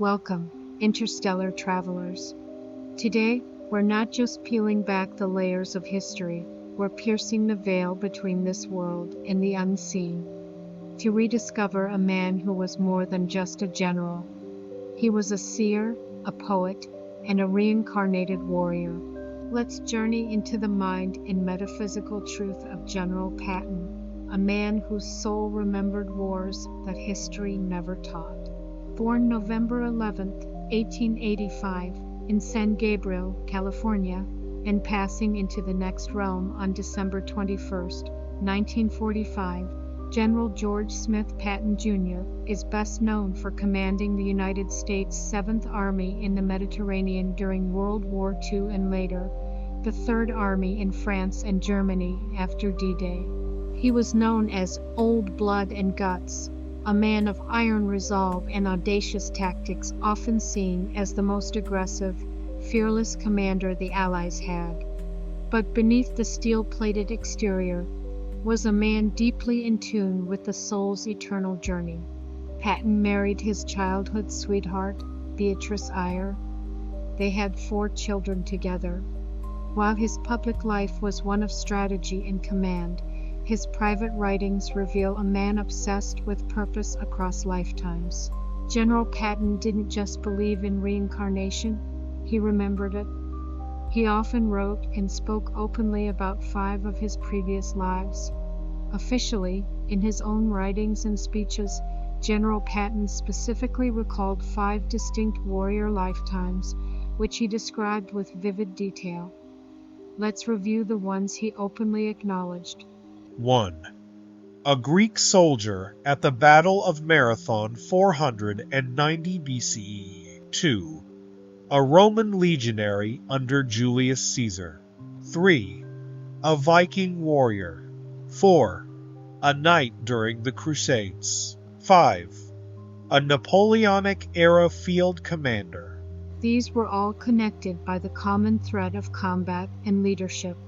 Welcome, interstellar travelers. Today, we're not just peeling back the layers of history, we're piercing the veil between this world and the unseen, to rediscover a man who was more than just a general. He was a seer, a poet, and a reincarnated warrior. Let's journey into the mind and metaphysical truth of General Patton, a man whose soul remembered wars that history never taught. Born November 11, 1885, in San Gabriel, California, and passing into the next realm on December 21, 1945, General George Smith Patton, Jr. is best known for commanding the United States 7th Army in the Mediterranean during World War II and later, the 3rd Army in France and Germany after D-Day. He was known as Old Blood and Guts, a man of iron resolve and audacious tactics, often seen as the most aggressive, fearless commander the Allies had. But beneath the steel-plated exterior was a man deeply in tune with the soul's eternal journey. Patton married his childhood sweetheart, Beatrice Ayer. They had 4 children together. While his public life was one of strategy and command, his private writings reveal a man obsessed with purpose across lifetimes. General Patton didn't just believe in reincarnation, he remembered it. He often wrote and spoke openly about 5 of his previous lives. Officially, in his own writings and speeches, General Patton specifically recalled 5 distinct warrior lifetimes, which he described with vivid detail. Let's review the ones he openly acknowledged. 1. A Greek soldier at the Battle of Marathon 490 BCE. 2. A Roman legionary under Julius Caesar. 3. A Viking warrior. 4. A knight during the Crusades. 5. A Napoleonic-era field commander. These were all connected by the common thread of combat and leadership.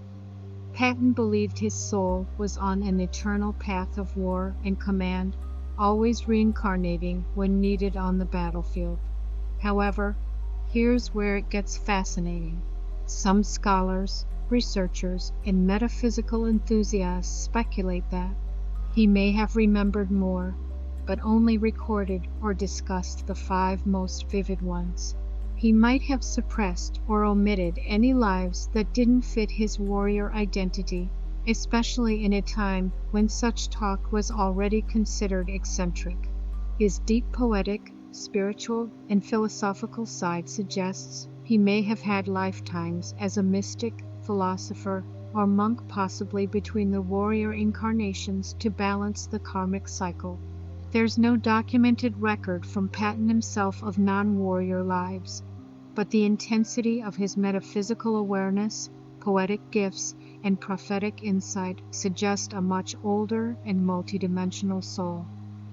Patton believed his soul was on an eternal path of war and command, always reincarnating when needed on the battlefield. However, here's where it gets fascinating. Some scholars, researchers, and metaphysical enthusiasts speculate that he may have remembered more, but only recorded or discussed the 5 most vivid ones. He might have suppressed or omitted any lives that didn't fit his warrior identity, especially in a time when such talk was already considered eccentric. His deep poetic, spiritual, and philosophical side suggests he may have had lifetimes as a mystic, philosopher, or monk, possibly between the warrior incarnations to balance the karmic cycle. There's no documented record from Patton himself of non-warrior lives, but the intensity of his metaphysical awareness, poetic gifts, and prophetic insight suggest a much older and multidimensional soul.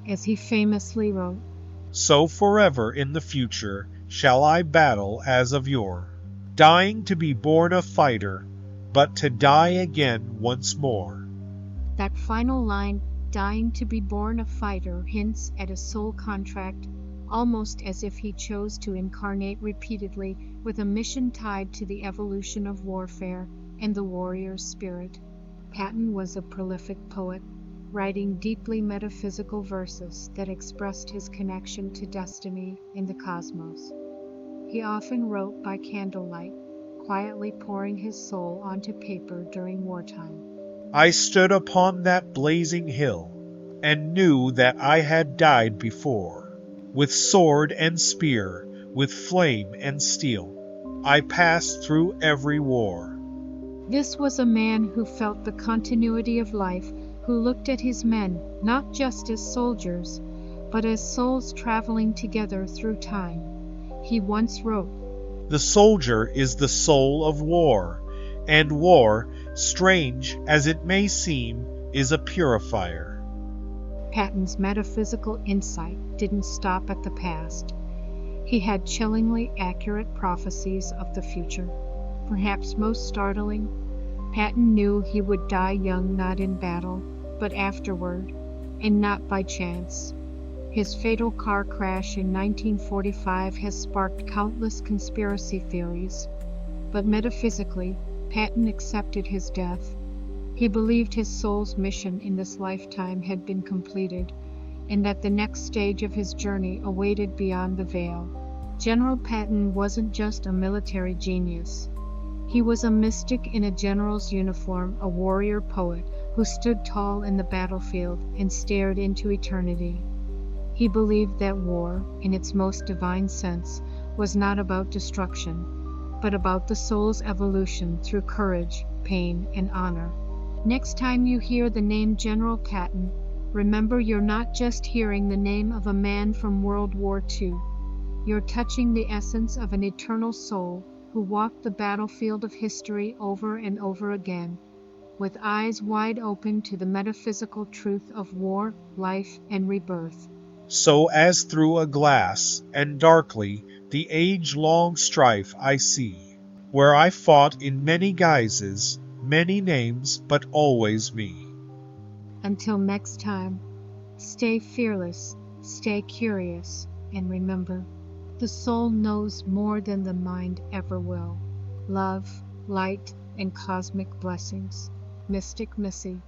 As he famously wrote, "So forever in the future shall I battle as of yore, dying to be born a fighter, but to die again once more." That final line, dying to be born a fighter, hints at a soul contract, almost as if he chose to incarnate repeatedly with a mission tied to the evolution of warfare and the warrior's spirit. Patton was a prolific poet, writing deeply metaphysical verses that expressed his connection to destiny and the cosmos. He often wrote by candlelight, quietly pouring his soul onto paper during wartime. "I stood upon that blazing hill, and knew that I had died before. With sword and spear, with flame and steel, I passed through every war." This was a man who felt the continuity of life, who looked at his men not just as soldiers, but as souls traveling together through time. He once wrote, "The soldier is the soul of war, and war, strange as it may seem, is a purifier." Patton's metaphysical insight didn't stop at the past. He had chillingly accurate prophecies of the future. Perhaps most startling, Patton knew he would die young not in battle, but afterward, and not by chance. His fatal car crash in 1945 has sparked countless conspiracy theories, but metaphysically, Patton accepted his death. He believed his soul's mission in this lifetime had been completed, and that the next stage of his journey awaited beyond the veil. General Patton wasn't just a military genius. He was a mystic in a general's uniform, a warrior poet who stood tall in the battlefield and stared into eternity. He believed that war, in its most divine sense, was not about destruction, but about the soul's evolution through courage, pain, and honor. Next time you hear the name General Patton, remember you're not just hearing the name of a man from World War II. You're touching the essence of an eternal soul who walked the battlefield of history over and over again, with eyes wide open to the metaphysical truth of war, life, and rebirth. So as through a glass, and darkly, the age-long strife I see, where I fought in many guises, many names, but always me. Until next time, stay fearless, stay curious, and remember, the soul knows more than the mind ever will. Love, light, and cosmic blessings. Mystic Missy.